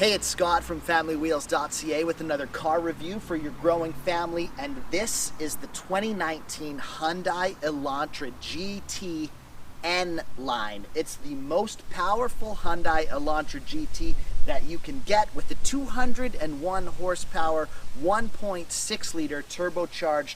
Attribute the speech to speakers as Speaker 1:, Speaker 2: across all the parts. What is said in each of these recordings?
Speaker 1: Hey, it's Scott from FamilyWheels.ca with another car review for your growing family, and this is the 2019 Hyundai Elantra GT N line. It's the most powerful Hyundai Elantra GT that you can get with the 201 horsepower, 1.6 liter turbocharged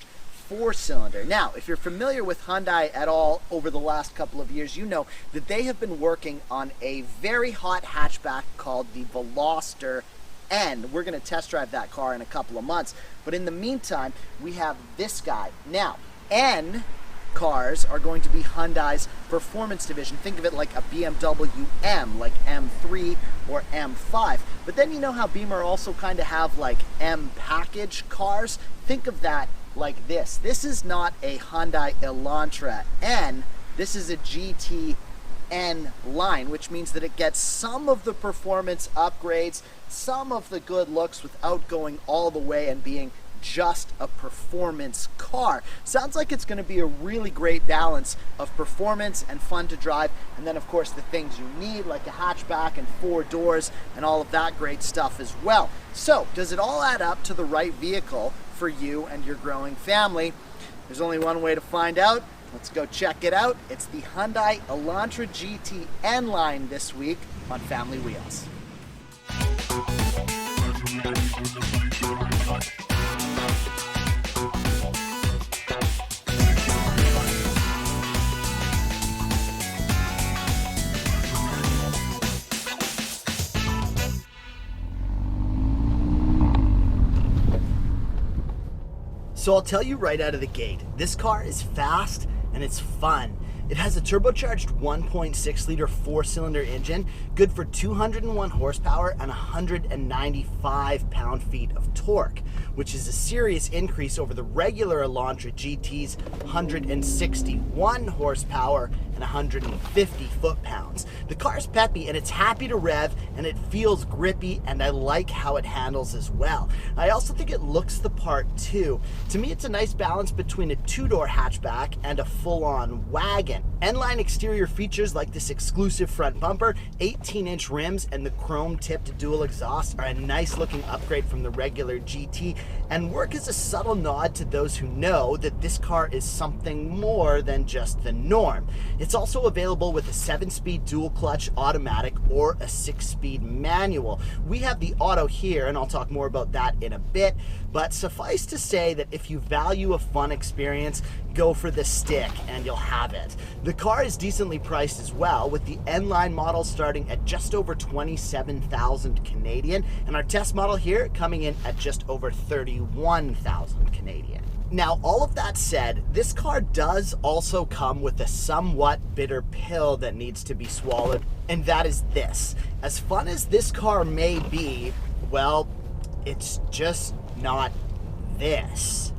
Speaker 1: four-cylinder. Now, if you're familiar with Hyundai at all over the last couple of years, you know that they have been working on a very hot hatchback called the Veloster N. We're going to test drive that car in a couple of months, but in the meantime, we have this guy. Now, N cars are going to be Hyundai's performance division. Think of it like a BMW M, like M3 or M5. But then you know how Beamer also kind of have like M package cars? Think of that like this. This is not a Hyundai Elantra N, this is a GT N line, which means that it gets some of the performance upgrades, some of the good looks without going all the way and being just a performance car. Sounds like it's going to be a really great balance of performance and fun to drive, and then of course the things you need like a hatchback and 4 doors and all of that great stuff as well. So does it all add up to the right vehicle for you and your growing family? There's only one way to find out. Let's go check it out. It's the Hyundai Elantra GT N line this week on Family Wheels. So I'll tell you right out of the gate, this car is fast and it's fun. It has a turbocharged 1.6 liter 4-cylinder engine, good for 201 horsepower and 195 pound-feet of torque, which is a serious increase over the regular Elantra GT's 161 horsepower and 150 foot-pounds. The car's peppy and it's happy to rev, and it feels grippy, and I like how it handles as well. I also think it looks the part too. To me, it's a nice balance between a 2-door hatchback and a full-on wagon. N-line exterior features like this exclusive front bumper, 18-inch rims, and the chrome-tipped dual exhaust are a nice-looking upgrade from the regular GT, and work as a subtle nod to those who know that this car is something more than just the norm. It's also available with a 7-speed dual-clutch automatic or a 6-speed manual. We have the auto here, and I'll talk more about that in a bit, but suffice to say that if you value a fun experience, go for the stick and you'll have it. The car is decently priced as well, with the N-line model starting at just over 27,000 Canadian, and our test model here coming in at just over 31,000 Canadian. Now, all of that said, this car does also come with a somewhat bitter pill that needs to be swallowed, and that is this. As fun as this car may be, well, it's just not this.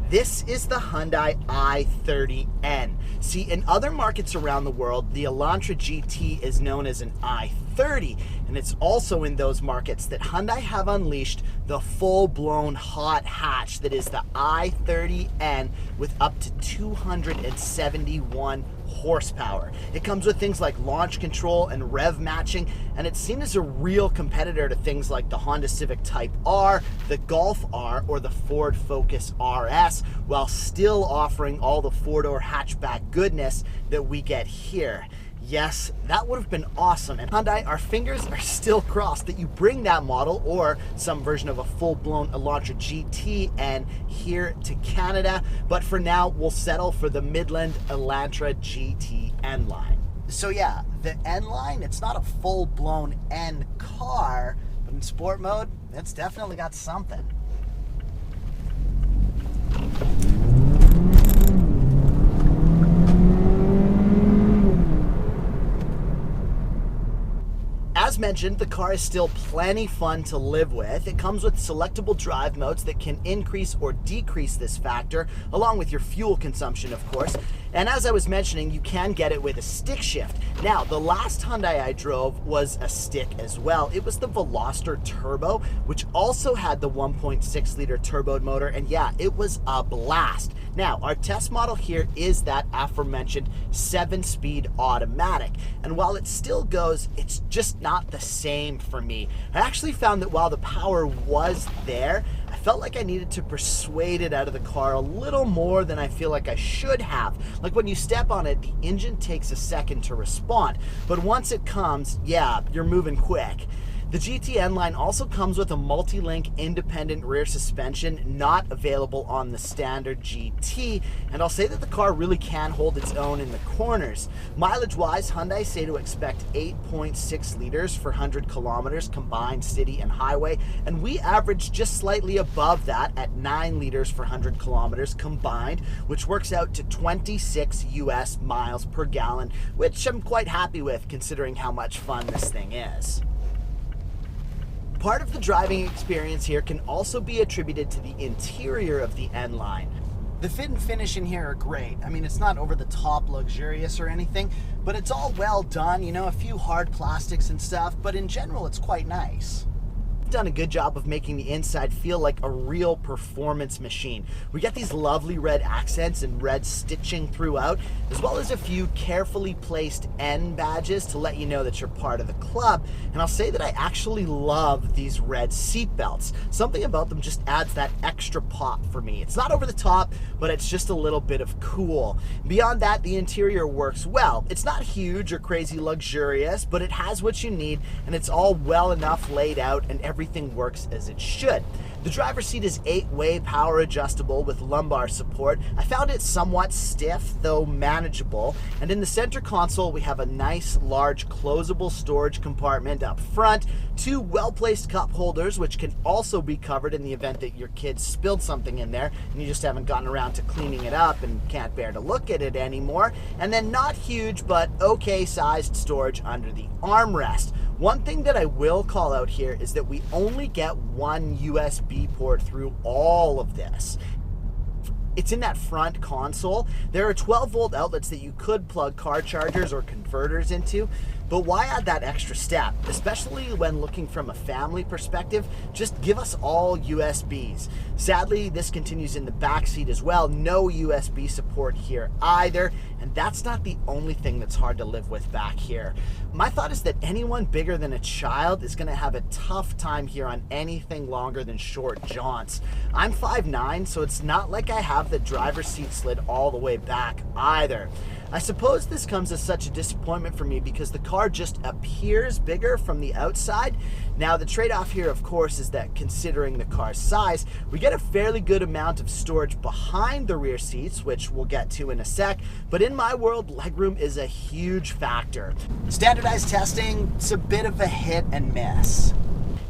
Speaker 1: This is the Hyundai i30N. See, in other markets around the world, the Elantra GT is known as an i30, and it's also in those markets that Hyundai have unleashed the full-blown hot hatch that is the i30N with up to 271 horsepower. It comes with things like launch control and rev matching, and it's seen as a real competitor to things like the Honda Civic Type R, the Golf R, or the Ford Focus RS, while still offering all the 4-door hatchback goodness that we get here. Yes, that would have been awesome, and Hyundai, our fingers are still crossed that you bring that model or some version of a full-blown Elantra GT N here to Canada, but for now, we'll settle for the Midland Elantra GT N line. So yeah, the N line, it's not a full-blown N car, but in sport mode, it's definitely got something. As mentioned, the car is still plenty fun to live with. It comes with selectable drive modes that can increase or decrease this factor, along with your fuel consumption, of course. And as I was mentioning, you can get it with a stick shift. Now, the last Hyundai I drove was a stick as well. It was the Veloster Turbo, which also had the 1.6 liter turbo motor, and yeah, it was a blast. Now, our test model here is that aforementioned 7-speed automatic, and while it still goes, it's just not the same for me. I actually found that while the power was there, I felt like I needed to persuade it out of the car a little more than I feel like I should have. Like when you step on it, the engine takes a second to respond, but once it comes, yeah, you're moving quick. The GTN line also comes with a multi-link independent rear suspension, not available on the standard GT, and I'll say that the car really can hold its own in the corners. Mileage-wise, Hyundai say to expect 8.6 liters for 100 kilometers combined city and highway, and we average just slightly above that at 9 liters for 100 kilometers combined, which works out to 26 US miles per gallon, which I'm quite happy with considering how much fun this thing is. Part of the driving experience here can also be attributed to the interior of the N-Line. The fit and finish in here are great. I mean, it's not over the top luxurious or anything, but it's all well done, you know, a few hard plastics and stuff, but in general, it's quite nice. Done a good job of making the inside feel like a real performance machine. We get these lovely red accents and red stitching throughout, as well as a few carefully placed N badges to let you know that you're part of the club. And I'll say that I actually love these red seat belts. Something about them just adds that extra pop for me. It's not over the top, but it's just a little bit of cool. Beyond that, the interior works well. It's not huge or crazy luxurious, but it has what you need, and it's all well enough laid out, and everything works as it should. The driver's seat is 8-way power adjustable with lumbar support. I found it somewhat stiff, though manageable. And in the center console, we have a nice, large, closable storage compartment up front, 2 well-placed cup holders, which can also be covered in the event that your kid spilled something in there and you just haven't gotten around to cleaning it up and can't bear to look at it anymore. And then not huge, but okay sized storage under the armrest. One thing that I will call out here is that we only get one USB port through all of this. It's in that front console. There are 12-volt outlets that you could plug car chargers or converters into, but why add that extra step? Especially when looking from a family perspective, just give us all USBs. Sadly, this continues in the back seat as well. No USB support here either, and that's not the only thing that's hard to live with back here. My thought is that anyone bigger than a child is gonna have a tough time here on anything longer than short jaunts. I'm 5'9", so it's not like I have the driver's seat slid all the way back either. I suppose this comes as such a disappointment for me because the car just appears bigger from the outside. Now, the trade-off here, of course, is that considering the car's size, we get a fairly good amount of storage behind the rear seats, which we'll get to in a sec, but in my world, legroom is a huge factor. Standardized testing, it's a bit of a hit and miss.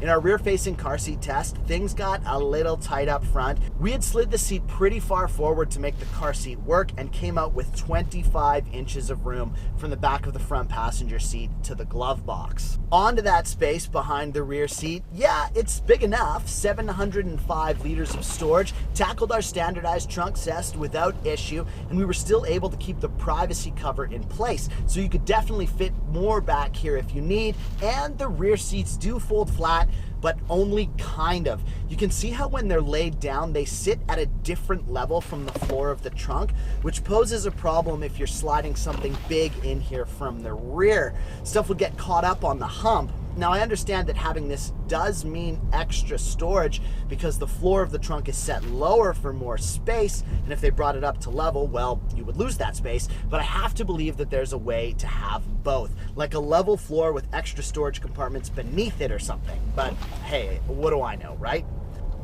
Speaker 1: In our rear-facing car seat test, things got a little tight up front. We had slid the seat pretty far forward to make the car seat work and came out with 25 inches of room from the back of the front passenger seat to the glove box. Onto that space behind the rear seat, yeah, it's big enough, 705 liters of storage, tackled our standardized trunk test without issue, and we were still able to keep the privacy cover in place, so you could definitely fit more back here if you need, and the rear seats do fold flat, but only kind of. You can see how when they're laid down, they sit at a different level from the floor of the trunk, which poses a problem if you're sliding something big in here from the rear. Stuff would get caught up on the hump. Now, I understand that having this does mean extra storage because the floor of the trunk is set lower for more space, and if they brought it up to level, well, you would lose that space, but I have to believe that there's a way to have both, like a level floor with extra storage compartments beneath it or something. But hey, what do I know, right?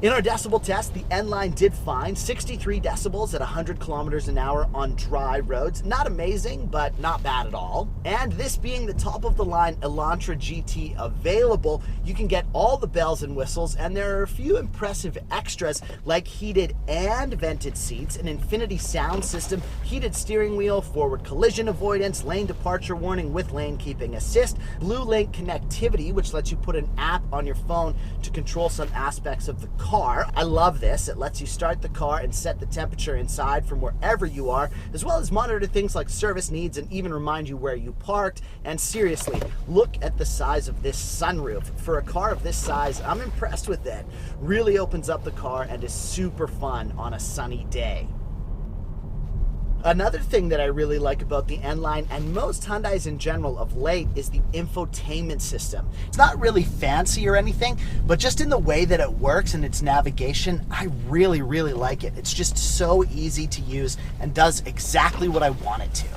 Speaker 1: In our decibel test, the N-Line did find 63 decibels at 100 kilometers an hour on dry roads. Not amazing, but not bad at all. And this being the top-of-the-line Elantra GT available, you can get all the bells and whistles, and there are a few impressive extras like heated and vented seats, an infinity sound system, heated steering wheel, forward collision avoidance, lane departure warning with lane keeping assist, Blue Link connectivity, which lets you put an app on your phone to control some aspects of the car, car. I love this. It lets you start the car and set the temperature inside from wherever you are, as well as monitor things like service needs and even remind you where you parked. And seriously, look at the size of this sunroof. For a car of this size, I'm impressed with it. Really opens up the car and is super fun on a sunny day. Another thing that I really like about the N-Line and most Hyundais in general of late is the infotainment system. It's not really fancy or anything, but just in the way that it works and its navigation, I really like it. It's just so easy to use and does exactly what I want it to.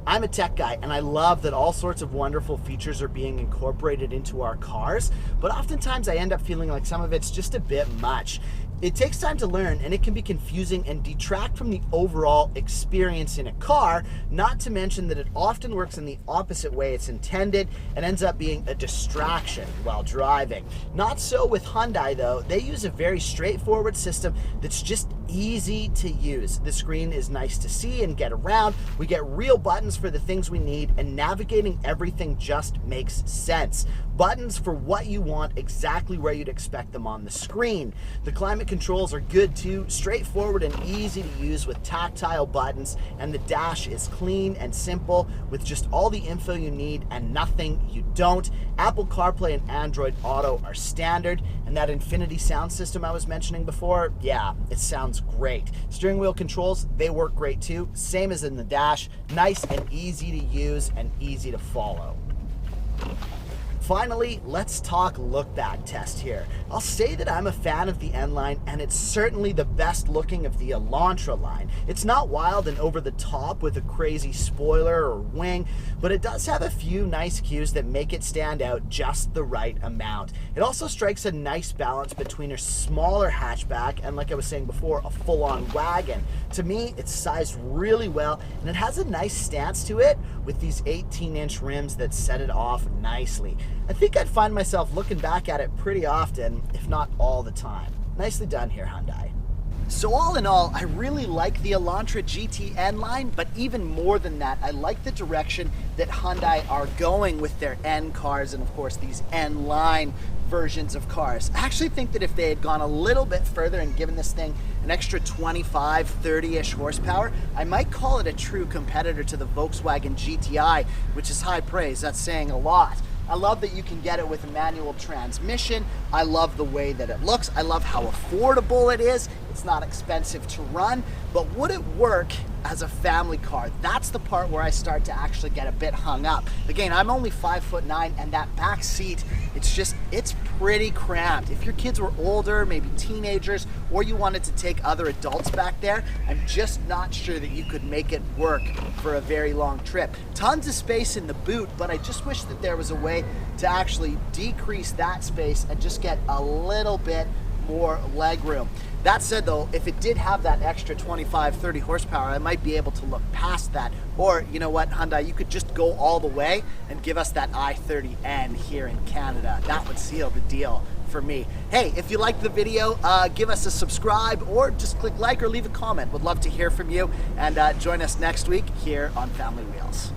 Speaker 1: I'm a tech guy and I love that all sorts of wonderful features are being incorporated into our cars, but oftentimes I end up feeling like some of it's just a bit much. It takes time to learn and it can be confusing and detract from the overall experience in a car, not to mention that it often works in the opposite way it's intended and ends up being a distraction while driving. Not so with Hyundai though. They use a very straightforward system that's just easy to use. The screen is nice to see and get around. We get real buttons for the things we need and navigating everything just makes sense. Buttons for what you want exactly where you'd expect them on the screen. The climate controls are good too, straightforward and easy to use with tactile buttons, and the dash is clean and simple with just all the info you need and nothing you don't. Apple CarPlay and Android Auto are standard, and that Infinity sound system I was mentioning before, yeah, it sounds great. Steering wheel controls, they work great too, same as in the dash, nice and easy to use and easy to follow. Finally, let's talk look back test here. I'll say that I'm a fan of the N-Line and it's certainly the best looking of the Elantra line. It's not wild and over the top with a crazy spoiler or wing, but it does have a few nice cues that make it stand out just the right amount. It also strikes a nice balance between a smaller hatchback and, like I was saying before, a full-on wagon. To me, it's sized really well and it has a nice stance to it with these 18-inch rims that set it off nicely. I think I'd find myself looking back at it pretty often, if not all the time. Nicely done here, Hyundai. So all in all, I really like the Elantra GT N-Line, but even more than that, I like the direction that Hyundai are going with their N cars and of course these N-Line versions of cars. I actually think that if they had gone a little bit further and given this thing an extra 25, 30-ish horsepower, I might call it a true competitor to the Volkswagen GTI, which is high praise. That's saying a lot. I love that you can get it with a manual transmission. I love the way that it looks. I love how affordable it is. It's not expensive to run, but would it work as a family car? That's the part where I start to actually get a bit hung up. Again, I'm only 5'9", and that back seat, it's pretty cramped. If your kids were older, maybe teenagers, or you wanted to take other adults back there, I'm just not sure that you could make it work for a very long trip. Tons of space in the boot, but I just wish that there was a way to actually decrease that space and just get a little bit more leg room. That said though, if it did have that extra 25, 30 horsepower, I might be able to look past that. Or you know what, Hyundai, you could just go all the way and give us that i30N here in Canada. That would seal the deal for me. Hey, if you liked the video, give us a subscribe or just click like or leave a comment. Would love to hear from you, and join us next week here on Family Wheels.